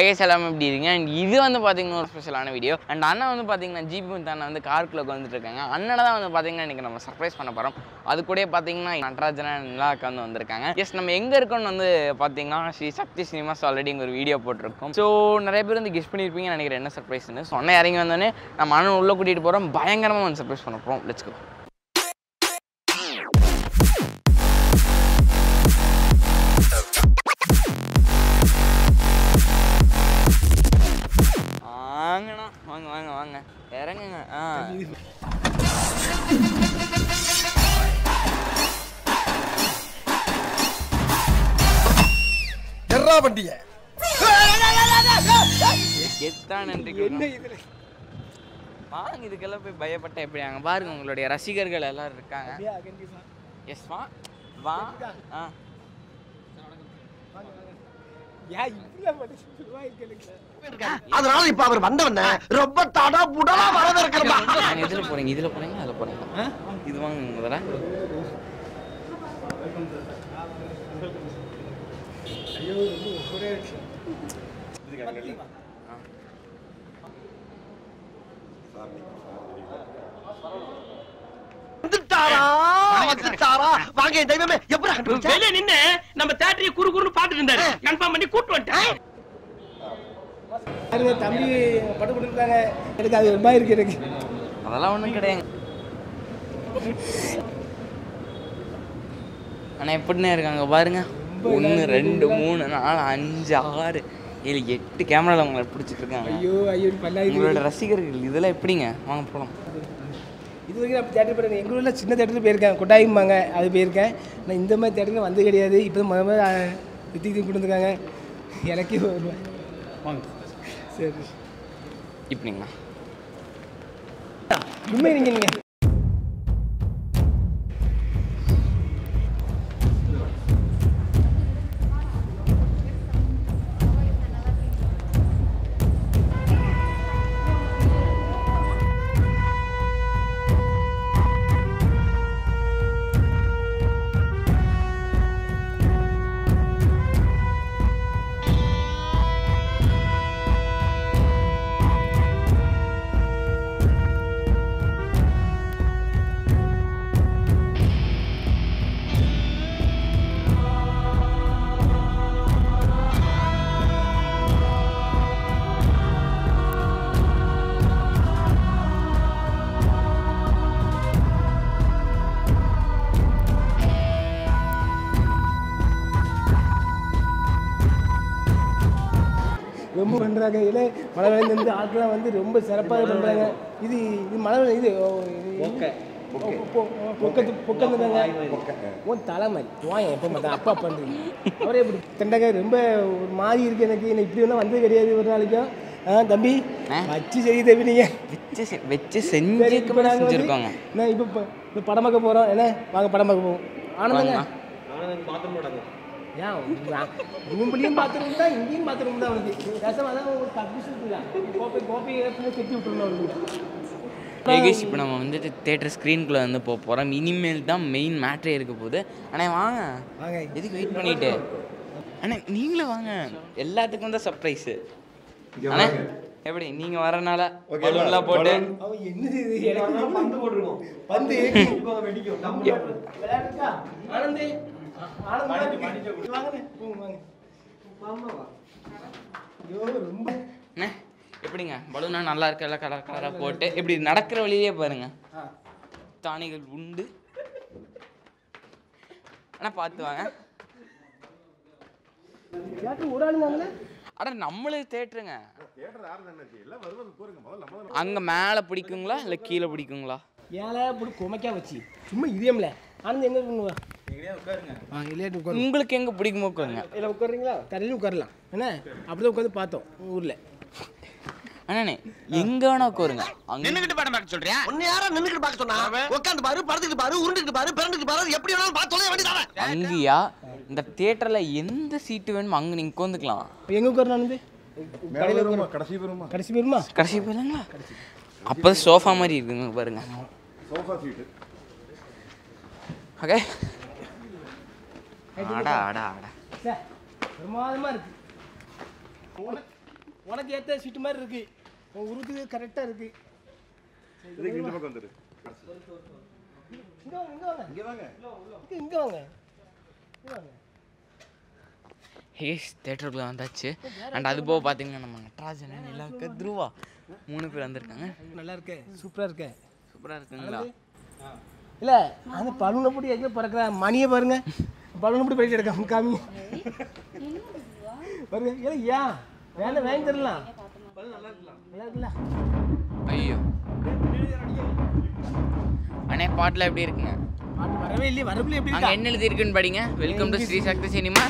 Highs எல்லாமே எப்படி இருக்கீங்க. அண்ட் இது வந்து பார்த்தீங்கன்னா ஒரு ஸ்பெஷலான வீடியோ. அண்ட் அண்ணன் வந்து பார்த்தீங்கன்னா ஜிபி முத்தான வந்து காருக்குள்ளே வந்துட்டு இருக்காங்க. அண்ணனை தான் வந்து பார்த்தீங்கன்னா இன்றைக்கி நம்ம சர்ப்ரைஸ் பண்ண போகிறோம். அது கூட பார்த்தீங்கன்னா நடராஜனா நிலாவுக்கு வந்து வந்திருக்காங்க. எஸ் நம்ம எங்கே இருக்கோம்னு வந்து பார்த்தீங்கன்னா ஸ்ரீ சக்தி சினிமாஸ் ஆல்ரெடி இங்கே ஒரு வீடியோ போட்டிருக்கோம். ஸோ நிறைய பேர் வந்து கெஸ்ட் பண்ணியிருப்பீங்கன்னு நினைக்கிறேன் என்ன சர்ப்ரைஸ்ன்னு. சொன்ன இறங்கி வந்தோடனே நம்ம அண்ணன் உள்ளே கூட்டிகிட்டு போகிறோம். பயங்கரமாக வந்து சர்ப்ரைஸ் பண்ண போகிறோம். Let's go. வாங்கண்ணா வாங்க வாங்க வாங்க இறங்குங்க. வண்டிய வாங்க. இதுக்கெல்லாம் போய் பயப்பட்ட எப்படி அங்க பாருங்க உங்களுடைய ரசிகர்கள் எல்லாரும் இருக்காங்க. எஸ் வா வா. அதனால இப்ப அவர் வந்தவன ரொம்ப தடா புடலா வரவேற்கிறதா. இதுல போறீங்க இதுல போறீங்க அதுல போறீங்க. இது வாங்க முதல்ல. வாங்க தெய்வமே எப்படி வெளிய நின்னு நம்ம தியேட்டரை குறுகுறுன்னு பாத்துட்டு இருந்தாரு. கன்ஃபார்ம் பண்ணி கூட்டி வந்துட்டேன். தம்பி பட்டு கொடுத்துட்டாங்க. எனக்கு அது ரொம்ப இருக்கு. எனக்கு அதெல்லாம் ஒண்ணும் கிடையாது. ஆனா எப்படின்னு இருக்காங்க பாருங்க. 1 2 3 4 5 6 7 8 கேமரால உங்களை பிடிச்சிட்டு இருக்காங்க. ஐயோ ஐயோ உங்களோட ரசிகர்கள் இதெல்லாம் எப்படிங்க? வாங்க போகலாம். இது வரைக்கும் நான் தேட்டர் போயிருக்கேன். எங்கள் ஊரில் சின்ன தேட்டருக்கு போயிருக்கேன். கொட்டாயம்பாங்க அது போயிருக்கேன். நான் இந்த மாதிரி தேட்டருக்கு வந்து கிடையாது. இப்போ முதல்ல வித்திக்கு கொடுத்துருக்காங்க. எனக்கே வருவேன். வாங்க சரி இப்படிங்களா உண்மை நீங்கள் ரொம்ப பண்ணுறாங்க. இல்லை மழை வேலையிலேருந்து ஆட்கள்லாம் வந்து ரொம்ப சிறப்பாக பண்ணுறாங்க. இது இது மழை இது பொக்கந்தாங்க உன் தலைமை வாங்க எப்போ மாட்டேன் அப்பா பண்ணுறீங்க. அவரே இப்படி தண்டங்க ரொம்ப ஒரு மாதிரி இருக்குது எனக்கு. என்ன இப்படி ஒன்றும் வந்தது கிடையாது ஒரு நாளைக்கும். தம்பி வச்சு சரி தம்பி நீங்கள் வச்சு செஞ்சுருக்கோங்க. நான் இப்போ படம் பார்க்க போகிறோம். என்ன வாங்க படம் பார்க்க போவோம். ஆனந்தங்க ஏன் ரூம்லேயும் பாத்ரூம் தான் இங்கேயும் பாத்ரூம் தான் அவனுக்கு. ரசம் அதான் ஒரு கோப்பை கோப்பை கட்டி விட்டுருந்தோம் அவனுக்கு. ஏகேஷ் இப்போ நம்ம வந்துட்டு தேட்டர் ஸ்க்ரீனுக்குள்ளே வந்து போக போகிறோம். இனிமேல் தான் மெயின் மேட்ரே இருக்க போகுது. ஆனால் வாங்க வாங்க எதுக்கு வெயிட் பண்ணிட்டு. ஆனால் நீங்களும் வாங்க எல்லாத்துக்கும் தான் சர்ப்ரைஸு. ஆனால் எப்படி நீங்கள் வரனால பலூன்லாம் போட்டு அவன் என்னது எனக்கு பந்து போட்டுருக்கோம். பந்து வெடிக்கும் ஆனந்தி எப்படிங்க பலூனா நல்லா இருக்கு. எல்லாம் கலர் கலராக போட்டு இப்படி நடக்கிற வழியிலே பாருங்க தானிகள் உண்டு. ஆனால் பார்த்து வாங்க. அட நம்மளே தேட்டருங்க. அங்கே மேலே பிடிக்குங்களா இல்லை கீழே பிடிக்குங்களா? ஏழை இப்படி குமைக்கா வச்சு சும்மா இதயம்ல ஆனந்த் எங்கே பண்ணுவா? உங்களுக்கு எங்கே பிடிக்குமோ உட்காருங்க. இல்லை உட்காருங்களா? தரையில் உட்காரலாம். என்ன அப்படிதான் உட்காந்து பார்த்தோம் ஊரில். அண்ணே எங்க வேணா உட்காருங்க. நின்னுக்கிட்டு படம் பார்க்க சொல்றியா? உன்னை யாரா நின்னுக்கிட்டு பார்க்க சொன்னா? உட்கார்ந்து பாரு, படுத்துக்கிட்டு பாரு, உருண்டுக்கிட்டு பாரு, பிறண்டுக்கிட்டு பாரு, எப்படி வேணாலும் பார்த்து தொலைய வேண்டியதானே. அங்கயா இந்த தியேட்டர்ல எந்த சீட் வேணுமோ அங்க நீங்க உட்காந்துக்கலாம். எங்க உட்காரணும் ஆனந்த்? கடையில உட்காருமா? கடைசி பேருமா? கடைசி பேருங்களா? அப்போ சோஃபா மாதிரி இருக்குங்க பாருங்க. Sofa seat. ஓகே. அடா அடா அடா. பிரமாதமா இருக்கு. உனக்கு ஏற்ற சீட்டு மாதிரி இருக்கு உன் உருவத்துக்கு கரெக்டாக இருக்கு. இந்த பக்கம் வந்துரு. இங்கே வாங்க இங்கே வாங்க இங்கே வாங்க இங்கே வாங்க. ஹேஸ் தேட்டருக்குள்ளே வந்தாச்சு. அண்ட் அது போக பார்த்தீங்கன்னா நம்ம நட்ராஜன், நிலாக்க, துருவா 3 பேர் வந்திருக்காங்க. நல்லா இருக்கே, சூப்பராக இருக்கே. சூப்பராக இருக்குங்களா? இல்லை அந்த பலூனை போட்டு எங்கே பறக்கிற மணியை பாருங்க, பலூனை போட்டு போயிட்டு எடுக்க காமி பாருங்க. ஏன் வேலை வாங்கி தரலாம், நல்லா இருக்குல்ல? ஐயோ அண்ணே பாட்டில் எப்படி இருக்குங்க? பாட்டு வரவே இல்லையே, வரப்புல எப்படி அங்கே என்ன எழுதி இருக்குன்னு படிங்க. Welcome to Sri Sakthi cinema.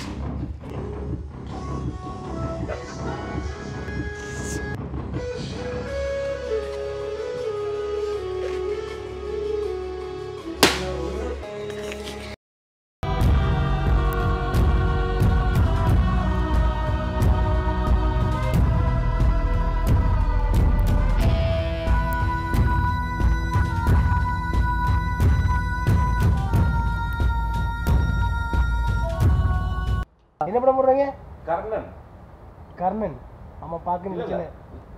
என்ன படம் போடுறீங்க? கர்ணன். கர்ணன். ஆமாம் பார்க்க நினைச்சேன்.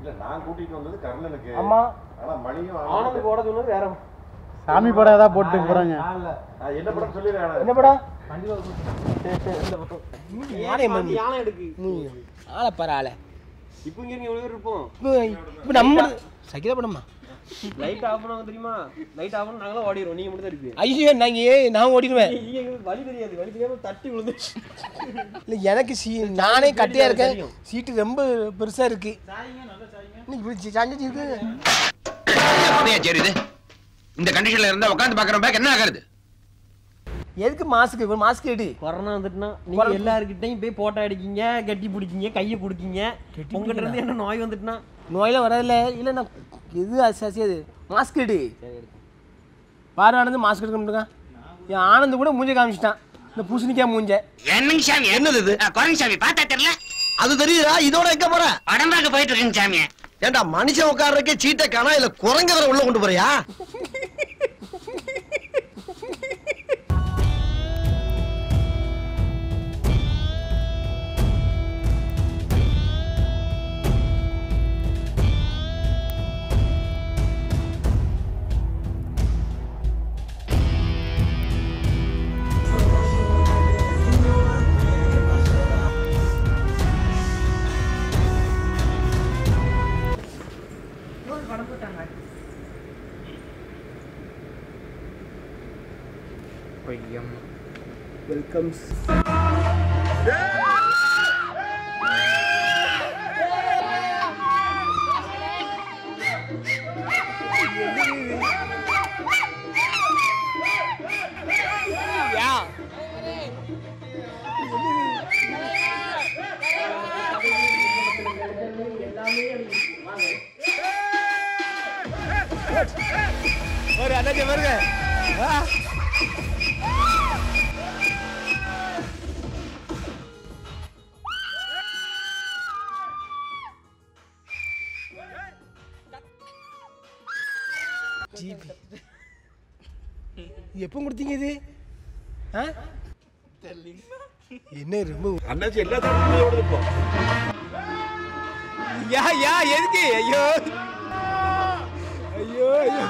இல்ல நான் கூட்டிட்டு வந்தது கர்ணனுக்கு. ஆமா. ஆனா மணியும் ஆனந்த் போட சொன்னது வேற சாமி படம் ஏதாவது போட்டு போறாங்க. என்ன படம் சொல்லிடுறேன். என்ன படம்? யானை எடுக்கு ஆளை பாரு ஆளை. இப்போ இங்க எவ்வளவு பேர் இருப்போம்? இப்போ நம்ம சைக்கிள் படமா? லைட் ஆஃப் பண்ணுவாங்க தெரியுமா? லைட் ஆஃப் பண்ணா நாங்களும் ஓடிடுவோம், நீங்க மட்டும் தான் இருப்பீங்க. ஐயோ நான் ஓடிடுவேன். வழி தெரியாது, வழி தெரியாம தட்டி விழுந்து. இல்லை எனக்கு நானே கட்டையா இருக்கேன், சீட்டு ரொம்ப பெருசா இருக்கு. இந்த கண்டிஷன்ல இருந்தா உட்காந்து பாக்குற பேக் என்ன ஆகுறது? எதுக்கு மாஸ்க்? மாஸ்க் எடு. கொரோனா வந்துட்டுனா நீங்க எல்லார்கிட்டயும் போய் போட்டோ அடிக்கீங்க, கட்டி பிடிக்கீங்க, கையை பிடிக்கீங்க. உங்ககிட்ட இருந்து என்ன நோய் வந்துட்டுனா? நோயெல்லாம் வராதுல்ல. இல்லை நான் எது அசியாது மாஸ்க் எடு. பாரு ஆனந்த் மாஸ்க் எடுக்க முடியுங்க. என் ஆனந்த் கூட மூஞ்ச காமிச்சிட்டான், இந்த பூசணிக்கா மூஞ்ச. என்னங்க சாமி? என்னது இது? குரங்கு சாமி பார்த்தா தெரியல. அது தெரியுதா? இதோட எங்க போற? படம்பாக்க போயிட்டு இருக்கேங்க சாமி. ஏண்டா மனுஷன் உட்கார்றதுக்கே சீட்டை காணா, இல்ல குரங்க வர உள்ள கொண்டு போறியா? வெல்கம். ஒரு அண்ணாச்சி பாருங்க. எப்போ கொடுத்தீங்க இது? என்ன ரொம்ப அண்ணாச்சி எல்லா தடவையும் ஓடுது இப்போ. யா எதுக்கு? ஐயோ ஐயோ ஐயோ.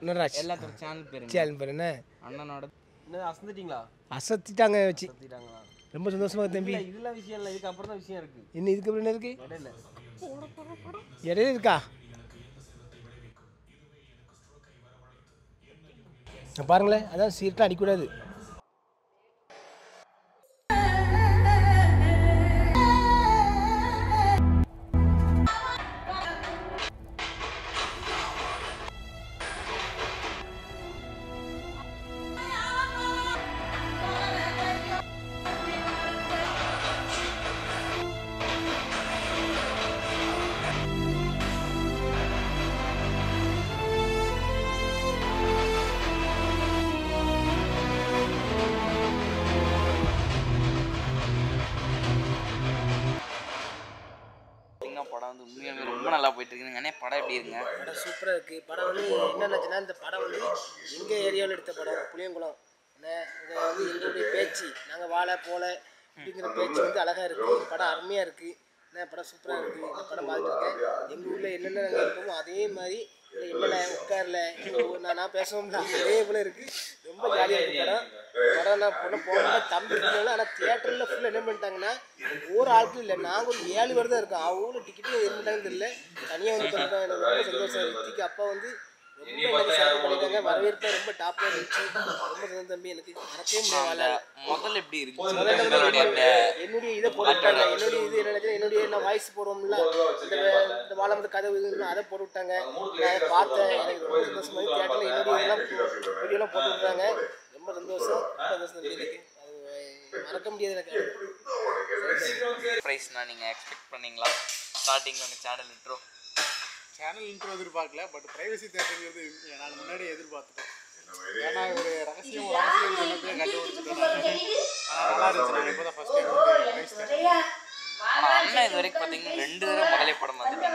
நடராஜ் எல்லாத்தோட சேனல் பேரு சேனல் பேர் என்ன? அண்ணனோட. என்ன அசந்துட்டீங்களா? அசத்திட்டாங்க வச்சு. அசத்திட்டாங்களா? ரொம்ப சந்தோஷமா தம்பி. இதெல்லாம் விஷயம் இல்லை, இதுக்கு அப்புறம் தான் விஷயம் இருக்கு. என்ன இதுக்கு அப்புறம் என்ன இருக்கு? இடையில இடையில இருக்கா? பாருங்களேன், அதான் சீரெல்லாம் அடிக்கூடாது. உண்மையாலுமே ரொம்ப நல்லா போயிட்டு இருக்குங்க. அண்ணே படம் எப்படி இருக்குங்க? படம் சூப்பராக இருக்குது. படம் வந்து என்னென்னாச்சுன்னா இந்த படம் வந்து எங்கள் ஏரியாவில் எடுத்த படம் புளியங்குளம். என்ன இங்கே வந்து எங்களுடைய பேச்சு நாங்கள் வாழ போல அப்படிங்கிற பேச்சு வந்து அழகாக இருக்குது. படம் அருமையாக இருக்குது. என்ன படம் சூப்பராக இருக்குது. இந்த படம் பார்த்துருக்கேன். எங்கள் ஊரில் என்னென்ன நாங்கள் இருக்கோமோ அதே மாதிரி இல்லை உட்காரல நான் பேசணும்ல அதே போல் இருக்குது. ரொம்ப ஜாலியாக இருக்குது படம். படம் நான் போகணும் தம்பி இருந்தாலும். ஆனால் தியேட்டரில் ஃபுல்லாக என்ன பண்ணிட்டாங்கன்னா ஒரு ஆட்கள் இல்லை, நாங்கள் ஒரு 7 பேர் தான் இருக்கோம். அவங்களும் டிக்கெட்டு என்ன பண்ணிட்டாங்கன்னு தெரியல, தனியாக வந்து பண்ணிட்டாங்க. எனக்கு ரொம்ப சந்தோஷம். ரித்திக்கு அப்பா வந்து ரொம்ப எனக்கு சேவை பண்ணிட்டாங்க. வரவேற்பு ரொம்ப டாப்பாக இருந்துச்சு. ரொம்ப சந்தோஷம் தம்பி. எனக்கு மறக்கவே முடியாது. முதல்ல எப்படி இருக்கு? என்னுடைய இதை போட்டுவிட்டாங்க. என்னுடைய இது என்ன என்னுடைய நான் வாய்ஸ் போடுவோம்ல இந்த வாழை கதை இதுன்னு அதை போட்டு விட்டாங்க. நான் அதை பார்த்தேன். எனக்கு ரொம்ப சந்தோஷமாக தியேட்டரில் என்னுடைய இதெல்லாம் வீடியோலாம் போட்டு விட்டாங்க. ரொம்ப சந்தோஷம். ரொம்ப சந்தோஷம் தம்பி. எனக்கு அது மறக்க முடியாது. எனக்கு ப்ரைஸ்னா நீங்கள் எக்ஸ்பெக்ட் பண்ணீங்களா? ஸ்டார்டிங்கில் உங்கள் சேனல் இன்ட்ரோ எதிர்பார்க்கல, பட் பிரைவசி தேட்டருங்கிறது நான் முன்னாடியே எதிர்பார்த்துட்டேன். ஏன்னா ஒரு ரகசியம் சொன்னப்பே கண்டுபிடிச்சிட்டேன். நல்லா இருந்துச்சு. நான் இப்போ தான் ஃபர்ஸ்ட் டைம் ஆனால் அண்ணன் இது வரைக்கும் பார்த்தீங்கன்னா 2 தடவை முதலே படம் வந்துட்டீங்க.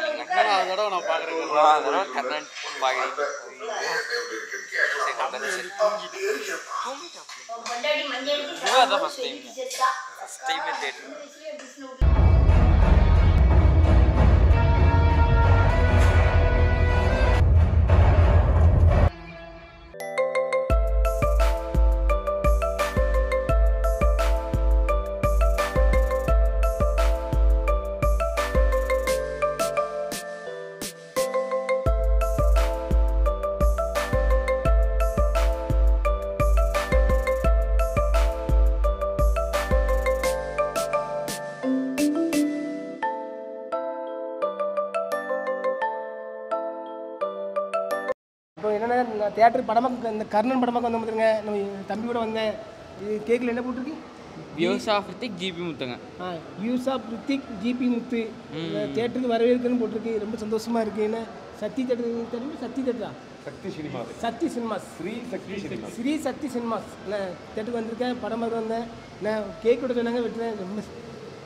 அது தடவை நான் பார்க்குறேன். தடவை கர்ணன் பார்க்குறீங்க. இதுதான் ஃபர்ஸ்ட் டைமே தேட்டர். இப்போ என்னென்னா நான் தியேட்டர் படமாக இந்த கர்ணன் படமாக வந்து வந்துருங்க. நம்ம தம்பி கூட வந்தேன். இது கேக்கில் என்ன போட்டிருக்கு? யூசா பிரித்திக் ஜிபி முத்துங்க. யூசா பிரித்திக் ஜிபி முத்து தியேட்டருக்கு வரவேற்கன்னு போட்டிருக்கு. ரொம்ப சந்தோஷமாக இருக்குது. என்ன சக்தி தேட்டர் தெரியும்? சக்தி தேட்டரா? சக்தி சினிமாஸ். ஸ்ரீ சக்தி சினிமாஸ். நான் தேட்டருக்கு வந்திருக்கேன். படம் பார்க்க வந்தேன். நான் கேக் கூட சொன்னாங்க விட்டுறேன். ரொம்ப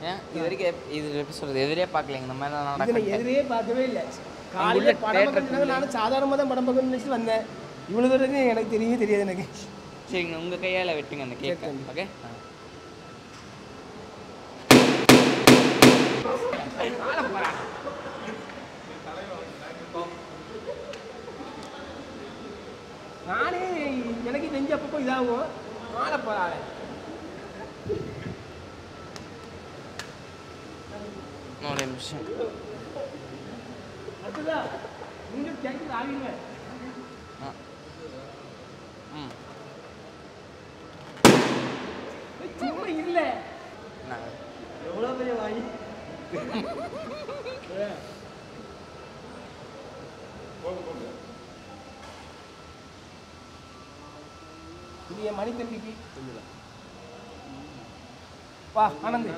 ஏன் இது வரைக்கும் இது எப்படி சொல்கிறது எதிரே பார்க்கலைங்க. இந்த மாதிரி தான் நடக்கும். எதிரே பார்க்கவே இல்லை. காலையில் படம் பார்க்கறதுனால நானும் சாதாரணமாக தான் படம் பார்க்கணும்னு நினச்சிட்டு வந்தேன். இவ்வளோ தூரம் எனக்கு தெரியவே தெரியாது. எனக்கு சரிங்க, உங்கள் கையால் வெட்டுங்க அந்த கேக். ஓகே நானே எனக்கு நெஞ்சு அப்பப்போ இதாகும். மாலை போகிறாள். ஒரு நிமிஷம். அடுத்ததான் நீங்கள் கேட்குறது ஆகிடுவேன். சும்மா இல்லை. எவ்வளோ பெரிய வாங்கி இது என் மணி தம்பிக்கு வா ஆனந்த்.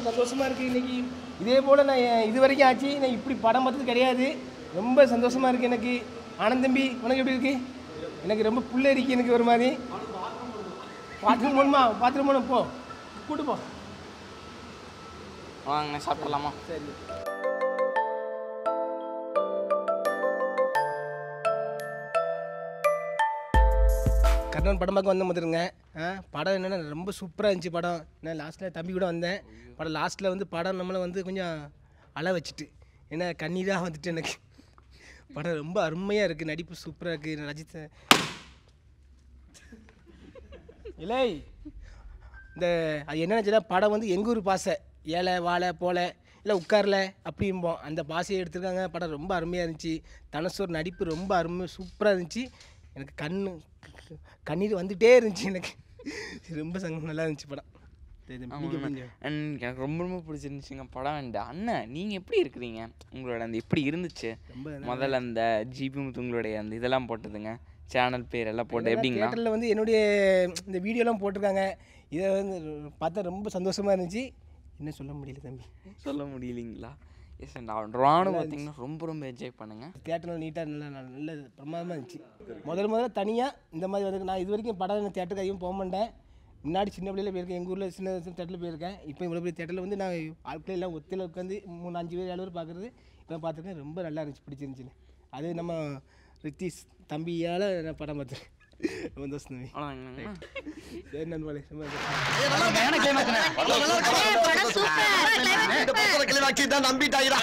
சந்தோஷமா இருக்கு. இன்னைக்கு இதே போல நான் இது வரைக்கும் ஆச்சு. நான் இப்படி படம் பார்த்தது கிடையாது. ரொம்ப சந்தோஷமா இருக்கு எனக்கு. ஆனந்த் தம்பி உனக்கு எப்படி இருக்கு? எனக்கு ரொம்ப புள்ள இருக்கு. எனக்கு ஒரு மாதிரி பாத்ரூம் போகணுமா? பாத்ரூம் போகணும். போ கூட்டு போ. வாங்க சாப்பிடலாமா? சரி. கர்ணன் படம் பார்க்க வந்த மாதிரிங்க. படம் என்னென்னா ரொம்ப சூப்பராக இருந்துச்சு படம். நான் லாஸ்ட்டில் தம்பி கூட வந்தேன். படம் லாஸ்ட்டில் வந்து படம் நம்மளை வந்து கொஞ்சம் அழ வச்சுட்டு ஏன்னா கண்ணீராக வந்துட்டு எனக்கு. படம் ரொம்ப அருமையாக இருக்குது. நடிப்பு சூப்பராக இருக்குது. ரஜித் இல்லை இந்த அது என்னென்னா படம் வந்து எங்கள் ஊர் பாசை ஏழை வாழை போல இல்லை உட்காரல அப்படிம்போம். அந்த பாசையை எடுத்துருக்காங்க. படம் ரொம்ப அருமையாக இருந்துச்சு. தனுஷோர் நடிப்பு ரொம்ப அருமையாக சூப்பராக இருந்துச்சு. எனக்கு கண்ணீர் வந்துகிட்டே இருந்துச்சு. எனக்கு ரொம்ப நல்லா இருந்துச்சு படம். எனக்கு ரொம்ப ரொம்ப பிடிச்சிருந்துச்சுங்க படம். அண்ணன் நீங்கள் எப்படி இருக்கிறீங்க? உங்களோட அந்த எப்படி இருந்துச்சு முதல்ல அந்த ஜிபி முத்து உங்களுடைய அந்த இதெல்லாம் போட்டதுங்க சேனல் பேர் எல்லாம் போட்டு எப்படிங்க? தியேட்டரில் வந்து என்னுடைய இந்த வீடியோலாம் போட்டிருக்காங்க. இதை வந்து பார்த்தா ரொம்ப சந்தோஷமாக இருந்துச்சு. என்ன சொல்ல முடியல தம்பி. சொல்ல முடியலைங்களா? எஸ் ராணும் பார்த்தீங்கன்னா ரொம்ப என்ஜாய் பண்ணுங்க. தேட்டரில் நீட்டாக நல்ல பிரமாதமாக இருந்துச்சு. முதல்ல தனியாக இந்த மாதிரி வந்து நான் இது வரைக்கும் படம் தேட்டருக்கு அதிகம் போக மாட்டேன். முன்னாடி சின்ன பிள்ளையில போயிருக்கேன், எங்கள் ஊரில் சின்ன தேட்டரில் போயிருக்கேன். இப்போ இவ்வளோ பெரிய தேட்டரில் வந்து நான் ஆட்கள் எல்லாம் ஒத்தியில் உட்காந்து 3-5 பேர் 7 பேர் பார்க்குறது இப்போ பார்த்துருக்கேன். ரொம்ப நல்லா இருந்துச்சு, பிடிச்சிருந்துச்சின்னு. அது நம்ம ரித்தீஷ் தம்பியால் நான் படம் பார்த்துருக்கேன். ரொம்ப சந்தோஷம். நண்பர்களே நம்பிட்டாயிரா